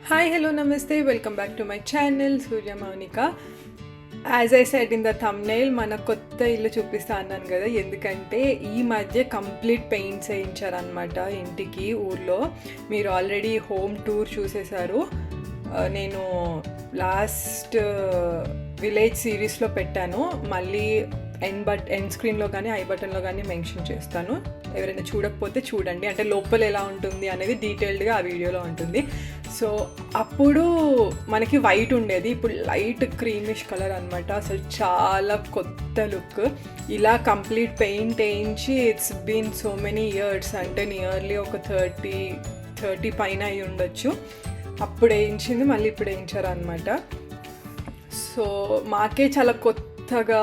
Hi, hello, namaste, welcome back to my channel Surya Mounica. As I said in the thumbnail, మన కొత్త ఇల్లు చూపిస్తా అన్నాను కదా, ఎందుకంటే ఈ మధ్య కంప్లీట్ పెయింట్స్ వేయించారనమాట ఇంటికి ఊర్లో. మీరు ఆల్రెడీ హోమ్ టూర్ చూసేశారు. నేను లాస్ట్ విలేజ్ సిరీస్లో పెట్టాను, మళ్ళీ ఎండ్ స్క్రీన్లో కానీ ఐ బటన్లో కానీ మెన్షన్ చేస్తాను. ఎవరైనా చూడకపోతే చూడండి, అంటే లోపల ఎలా ఉంటుంది అనేది డీటెయిల్డ్గా ఆ వీడియోలో ఉంటుంది. సో అప్పుడు మనకి వైట్ ఉండేది, ఇప్పుడు లైట్ క్రీమిష్ కలర్ అనమాట. అసలు చాలా కొత్త లుక్. ఇలా కంప్లీట్ పెయింట్ వేయించి it's been so many years, అంటే నియర్లీ ఒక 30 పైన అయి ఉండొచ్చు. అప్పుడు వేయించింది, మళ్ళీ ఇప్పుడు వేయించారు అనమాట. సో మాకే చాలా కొత్తగా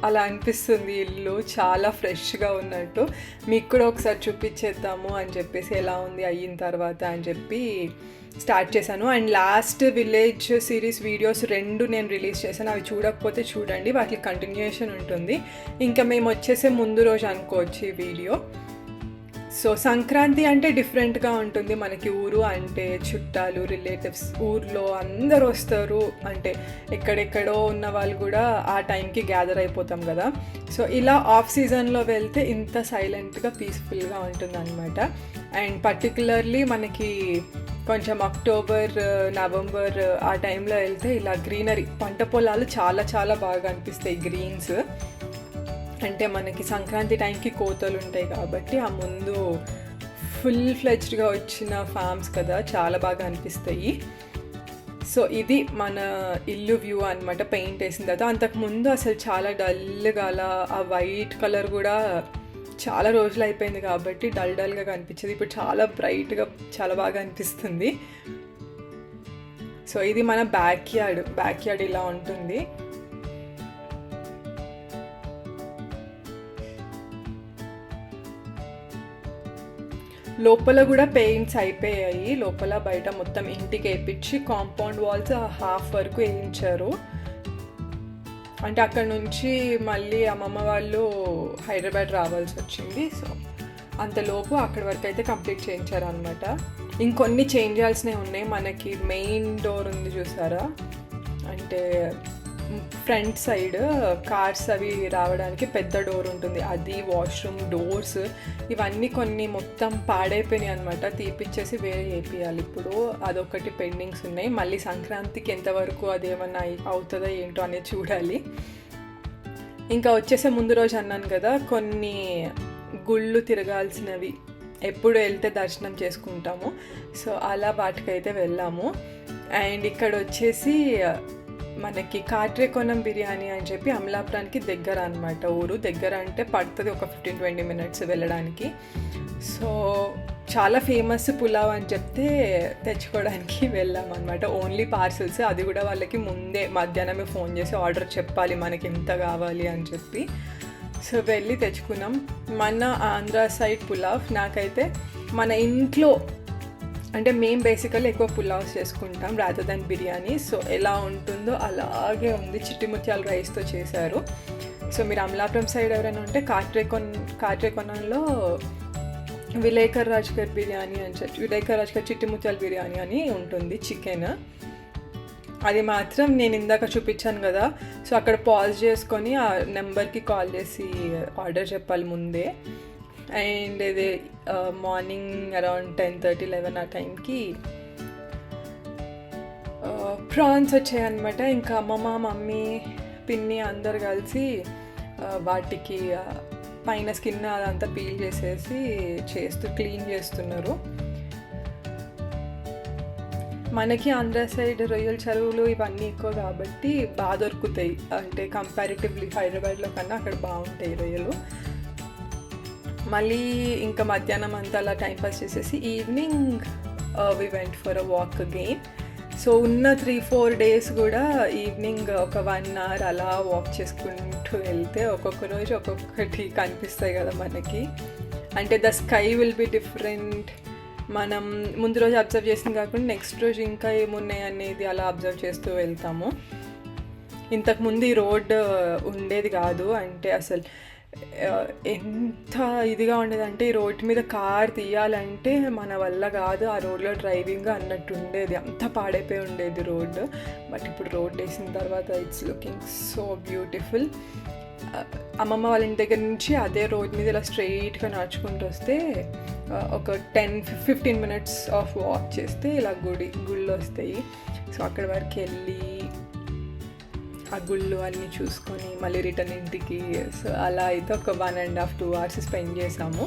అలా అనిపిస్తుంది ఇల్లు, చాలా ఫ్రెష్గా ఉన్నట్టు. మీకు కూడా ఒకసారి చూపించేద్దాము అని చెప్పేసి ఎలా ఉంది అయిన తర్వాత అని చెప్పి స్టార్ట్ చేశాను. And last village series videos 2 నేను రిలీజ్ చేశాను, అవి చూడకపోతే చూడండి, వాటికి కంటిన్యూషన్ ఉంటుంది. ఇంకా మేము వచ్చేసే ముందు రోజు అనుకోవచ్చు ఈ వీడియో. సో సంక్రాంతి అంటే డిఫరెంట్గా ఉంటుంది మనకి. ఊరు అంటే చుట్టాలు, రిలేటివ్స్, ఊర్లో అందరు వస్తారు, అంటే ఎక్కడెక్కడో ఉన్న వాళ్ళు కూడా ఆ టైంకి గ్యాదర్ అయిపోతాం కదా. సో ఇలా ఆఫ్ సీజన్లో వెళ్తే ఇంత సైలెంట్గా పీస్ఫుల్గా ఉంటుంది అనమాట. అండ్ పర్టికులర్లీ మనకి కొంచెం అక్టోబర్, నవంబర్ ఆ టైంలో వెళ్తే ఇలా గ్రీనరీ, పంట పొలాలు చాలా చాలా బాగా అనిపిస్తాయి, గ్రీన్స్. అంటే మనకి సంక్రాంతి టైంకి కోతలు ఉంటాయి కాబట్టి ఆ ముందు ఫుల్ ఫ్లెజ్డ్గా వచ్చిన ఫార్మ్స్ కదా, చాలా బాగా అనిపిస్తాయి. సో ఇది మన ఇల్లు వ్యూ అనమాట పెయింట్ వేసిన తర్వాత. అంతకుముందు అసలు చాలా డల్గా అలా ఆ వైట్ కలర్ కూడా చాలా రోజులు అయిపోయింది కాబట్టి డల్గా కనిపించేది. ఇప్పుడు చాలా బ్రైట్గా చాలా బాగా అనిపిస్తుంది. సో ఇది మన బ్యాక్ యార్డ్ ఇలా ఉంటుంది. లోపల కూడా పెయింట్స్ అయిపోయాయి, లోపల బయట మొత్తం ఇంటికి వేయించి కాంపౌండ్ వాల్స్ హాఫ్ వరకు వేయించారు. అంటే అక్కడ నుంచి మళ్ళీ అమ్మమ్మ వాళ్ళు హైదరాబాద్ రావాల్సి వచ్చింది. సో అంతలోపు అక్కడి వరకు అయితే కంప్లీట్ చేయించారు అనమాట. ఇంకొన్ని చేంజ్ చేయాల్సినవి ఉన్నాయి. మనకి మెయిన్ డోర్ ఉంది చూసారా, అంటే ఫ్రంట్ సైడ్ కార్స్ అవి రావడానికి పెద్ద డోర్ ఉంటుంది, అది, వాష్రూమ్ డోర్స్, ఇవన్నీ కొన్ని మొత్తం పాడైపోయినాయి అనమాట. తీపిచ్చేసి వేరే వేపియాలి. ఇప్పుడు అదొకటి పెండింగ్స్ ఉన్నాయి. మళ్ళీ సంక్రాంతికి ఎంతవరకు అదేమన్నా అవుతుందో ఏంటో అనేది చూడాలి. ఇంకా వచ్చేసే ముందు రోజు అన్నాను కదా, కొన్ని గుళ్ళు తిరగాల్సినవి ఎప్పుడు వెళ్తే దర్శనం చేసుకుంటాము. సో అలా వాటికైతే వెళ్ళాము. అండ్ ఇక్కడ వచ్చేసి మనకి కాట్రేకొనం బిర్యానీ అని చెప్పి అమలాపురానికి దగ్గర అనమాట. ఊరు దగ్గర అంటే పడుతుంది ఒక 15-20 మినిట్స్ వెళ్ళడానికి. సో చాలా ఫేమస్ పులావ్ అని చెప్తే తెచ్చుకోవడానికి వెళ్ళాం అనమాట. ఓన్లీ పార్సల్స్, అది కూడా వాళ్ళకి ముందే మధ్యాహ్నమే ఫోన్ చేసి ఆర్డర్ చెప్పాలి మనకి ఎంత కావాలి అని చెప్పి. సో వెళ్ళి తెచ్చుకున్నాం. మన ఆంధ్ర సైడ్ పులావ్, నాకైతే మన ఇంట్లో అంటే మేము బేసికల్లీ ఎక్కువ పులావ్స్ చేసుకుంటాం రాదర్ దాన్ బిర్యానీ. సో ఎలా ఉంటుందో అలాగే ఉంది, చిట్టిముత్యాల రైస్తో చేశారు. సో మీరు అమలాపురం సైడ్ ఎవరైనా ఉంటే కాట్రేకొనంలో విలేకర్ రాజ్ గారి బిర్యానీ అని చెప్పి, విలేకర్ రాజ్ గారి చిట్టిముత్యాల బిర్యానీ అని ఉంటుంది, చికెన్. అది మాత్రం నేను ఇందాక చూపించాను కదా, సో అక్కడ పాజ్ చేసుకొని ఆ నెంబర్కి కాల్ చేసి ఆర్డర్ చెప్పాలి ముందే. అండ్ ఇది మార్నింగ్ అరౌండ్ 10:30-11 ఆ టైంకి ప్రాన్స్ వచ్చాయన్నమాట. ఇంకా అమ్మమ్మ, మమ్మీ, పిన్ని అందరు కలిసి వాటికి పైన స్కిన్ అదంతా పీల్ చేసేసి క్లీన్ చేస్తున్నారు. మనకి ఆంధ్ర సైడ్ రొయ్యల చెరువులు ఇవన్నీ ఎక్కువ కాబట్టి బాగా దొరుకుతాయి, అంటే కంపారిటివ్లీ హైదరాబాద్లో కన్నా అక్కడ బాగుంటాయి రొయ్యలు. మళ్ళీ ఇంకా మధ్యాహ్నం అంతా అలా టైంపాస్ చేసేసి evening we went for a walk again. So ఉన్న 3-4 డేస్ కూడా ఈవినింగ్ ఒక 1 hour అలా వాక్ చేసుకుంటూ వెళ్తే ఒక్కొక్క రోజు ఒక్కొక్కటి కనిపిస్తాయి కదా మనకి. అంటే the sky will be different. మనం ముందు రోజు అబ్జర్వ్ చేసింది కాకుండా నెక్స్ట్ రోజు ఇంకా ఏమున్నాయి అనేది అలా అబ్జర్వ్ చేస్తూ వెళ్తాము. ఇంతకుముందు ఈ రోడ్ ఉండేది కాదు, అంటే అసలు ఎంత ఇదిగా ఉండేదంటే ఈ రోడ్డు మీద కార్ తీయాలంటే మన వల్ల కాదు, ఆ రోడ్లో డ్రైవింగ్ అన్నట్టు ఉండేది, అంత పాడైపోయి ఉండేది రోడ్డు. బట్ ఇప్పుడు రోడ్ వేసిన తర్వాత ఇట్స్ లుకింగ్ సో బ్యూటిఫుల్. అమ్మమ్మ వాళ్ళ ఇంటి దగ్గర నుంచి అదే రోడ్ మీద ఇలా స్ట్రెయిట్గా నడుచుకుంటూ వస్తే ఒక 10-15 మినిట్స్ ఆఫ్ వాక్ చేస్తే ఇలా గుళ్ళు వస్తాయి. సో అక్కడి వరకు వెళ్ళి ఆ గుళ్ళు అన్నీ చూసుకొని మళ్ళీ రిటర్న్ ఇంటికి. సో అలా అయితే ఒక 1.5-2 hours స్పెండ్ చేసాము.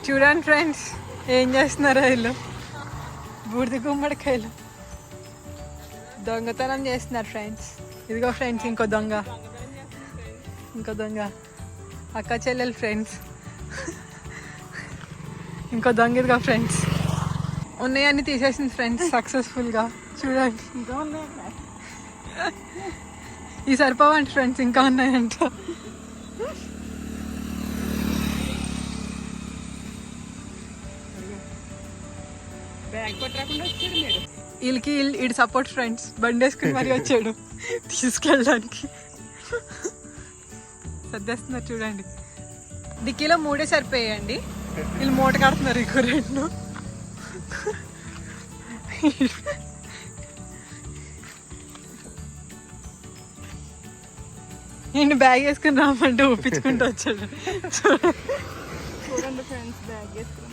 చూడండి ఫ్రెండ్స్ ఏం చేస్తున్నారో వీళ్ళు, బూడిద గుమ్మడికాయలు దొంగతనం చేస్తున్నారు ఫ్రెండ్స్. ఇదిగో ఫ్రెండ్స్ ఇంకో దొంగ అక్క చెల్లెలు ఫ్రెండ్స్, ఇంకో దొంగ. ఇదిగో ఫ్రెండ్స్ ఉన్నాయన్నీ తీసేసింది ఫ్రెండ్స్ సక్సెస్ఫుల్గా. చూడండి ఈ సరిపోవండి ఫ్రెండ్స్, ఇంకా ఉన్నాయంట. వీళ్ళకి ఇటు సపోర్ట్ ఫ్రెండ్స్, బండి వేసుకుని మరీ వచ్చాడు తీసుకెళ్ళడానికి. సర్దేస్తున్నారు చూడండి, డిక్కీలో 3 సరిపోయాయండి, వీళ్ళు మూట కడుతున్నారు ఇంకో 2. నేను బ్యాగ్ వేసుకుని రామంటే ఒప్పించుకుంటూ వచ్చాడు. చూడండి ఫ్రెండ్స్ బ్యాగ్ వేసుకుని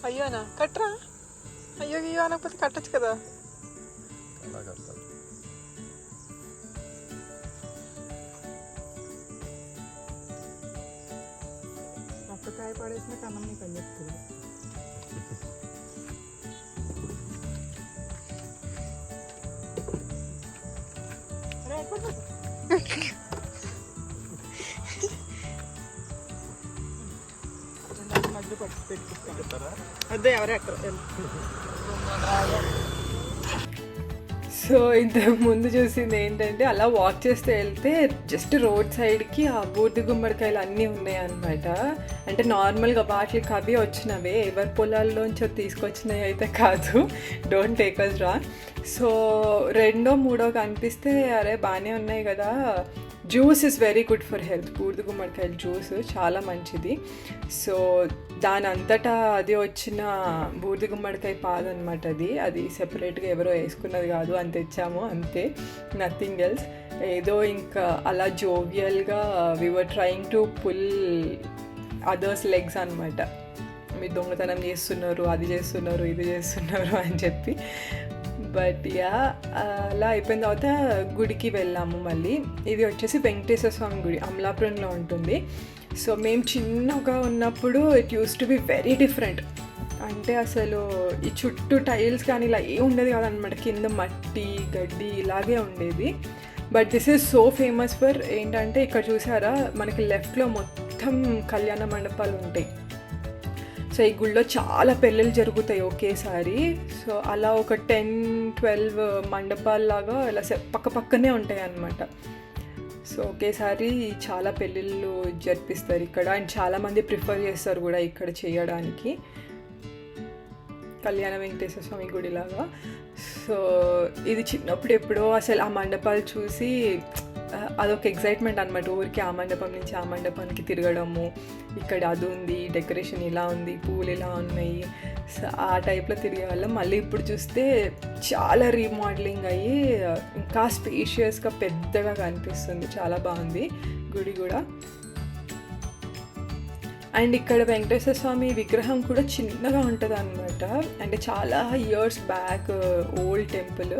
అయ్యోనా కట్టరా, అయ్యో అనకపోతే కట్టచ్చు కదా. ఒక్కకాయ పడేసిన కన్నం నీకు అని చెప్తుంది. సో ఇంతకు ముందు చూసింది ఏంటంటే అలా వాక్ చేస్తే వెళ్తే జస్ట్ రోడ్ సైడ్కి ఆ బూడిద గుమ్మడికాయలు అన్నీ ఉన్నాయి అన్నమాట. అంటే నార్మల్గా వాటికి అవి వచ్చినవే, ఎవరి పొలాల్లోంచో తీసుకొచ్చినవి అయితే కాదు, don't take us wrong. So 2-3 కనిపిస్తే అరే బాగానే ఉన్నాయి కదా. Juice is very good for health, బూడిద గుమ్మడికాయల జ్యూస్ చాలా మంచిది. సో దాని అంతటా అది వచ్చిన బూడిద గుమ్మడికాయ పాదు అనమాట, అది సెపరేట్గా ఎవరో వేసుకున్నది కాదు, అని తెచ్చాము అంతే, నథింగ్ ఎల్స్. ఏదో ఇంకా అలా జోవియల్గా we were trying to pull others legs అనమాట. మీరు దొంగతనం చేస్తున్నారు, అది చేస్తున్నారు, ఇది చేస్తున్నారు అని చెప్పి. బట్ యా అలా అయిపోయిన తర్వాత గుడికి వెళ్ళాము మళ్ళీ. ఇది వచ్చేసి వెంకటేశ్వర స్వామి గుడి, అమలాపురంలో ఉంటుంది. సో మేము చిన్నగా ఉన్నప్పుడు it use to be very different. అంటే అసలు ఈ చుట్టూ టైల్స్ కానీ ఇలా ఏం ఉండేది కాదనమాట, కింద మట్టి గడ్డి ఇలాగే ఉండేది. But this is so famous for ఏంటంటే ఇక్కడ చూసారా మనకి లెఫ్ట్లో మొత్తం కళ్యాణ మండపాలు ఉంటాయి. సో ఈ గుళ్ళో చాలా పెళ్ళిళ్ళు జరుగుతాయి ఒకేసారి. సో అలా ఒక 10-12 మండపాల్లాగా ఇలా పక్కనే ఉంటాయి అన్నమాట. సో ఒకేసారి చాలా పెళ్ళిళ్ళు జరిపిస్తారు ఇక్కడ, అండ్ చాలామంది ప్రిఫర్ చేస్తారు కూడా ఇక్కడ చేయడానికి. కళ్యాణ వెంకటేశ్వర స్వామి గుడిలాగా. సో ఇది చిన్నప్పుడు ఎప్పుడో అసలు ఆ మండపాలు చూసి అదొక ఎగ్జైట్మెంట్ అనమాట. ఊరికి ఆ మండపం నుంచి ఆ మండపానికి తిరగడము, ఇక్కడ అది ఉంది, డెకరేషన్ ఇలా ఉంది, పూలు ఇలా ఉన్నాయి, సో ఆ టైప్లో తిరిగేవాళ్ళం. మళ్ళీ ఇప్పుడు చూస్తే చాలా రీమోడలింగ్ అయ్యి ఇంకా స్పేషియస్గా పెద్దగా కనిపిస్తుంది, చాలా బాగుంది గుడి కూడా. అండ్ ఇక్కడ వెంకటేశ్వర స్వామి విగ్రహం కూడా చిన్నగా ఉంటుంది అనమాట. అంటే చాలా ఇయర్స్ బ్యాక్ ఓల్డ్ టెంపుల్,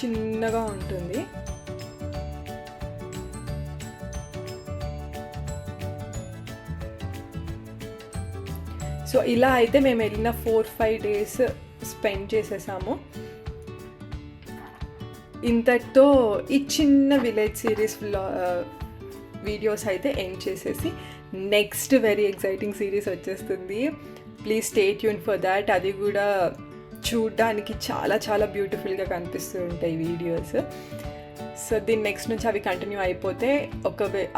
చిన్నగా ఉంటుంది. సో ఇలా అయితే మేము వెళ్ళిన 4-5 days స్పెండ్ చేసేసాము. ఇంతటితో ఈ చిన్న విలేజ్ సిరీస్ వీడియోస్ అయితే ఎండ్ చేసేసి నెక్స్ట్ వెరీ ఎక్సైటింగ్ సిరీస్ వచ్చేస్తుంది. Please stay tune for that. అది కూడా చూడడానికి చాలా చాలా బ్యూటిఫుల్గా కనిపిస్తూ ఉంటాయి వీడియోస్. సో దీని నెక్స్ట్ నుంచి అవి కంటిన్యూ అయిపోతే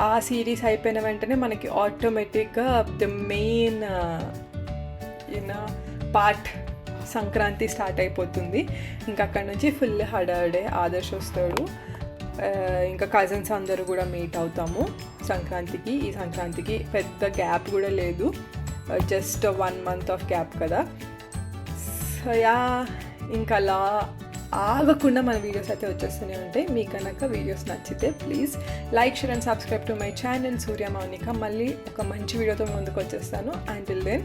ఆ సిరీస్ అయిపోయిన వెంటనే మనకి ఆటోమేటిక్గా the main part Sankranti start అయిపోతుంది. ఇంకా అక్కడ నుంచి ఫుల్ హడాడే. ఆదర్శ్ వస్తాడు, ఇంకా కజిన్స్ అందరూ కూడా మీట్ అవుతాము సంక్రాంతికి. ఈ సంక్రాంతికి పెద్ద గ్యాప్ కూడా లేదు, జస్ట్ 1 month ఆఫ్ గ్యాప్ కదా. సో ఇంకా అలా ఆగకుండా మన వీడియోస్ అయితే వచ్చేస్తూనే ఉంటాయి. మీకు కనుక వీడియోస్ నచ్చితే please like, share and subscribe to my channel Surya Mounika. మళ్ళీ ఒక మంచి వీడియోతో ముందుకు వచ్చేస్తాను. Until then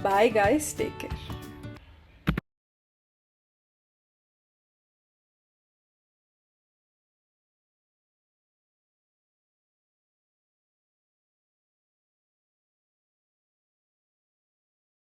bye guys, take care.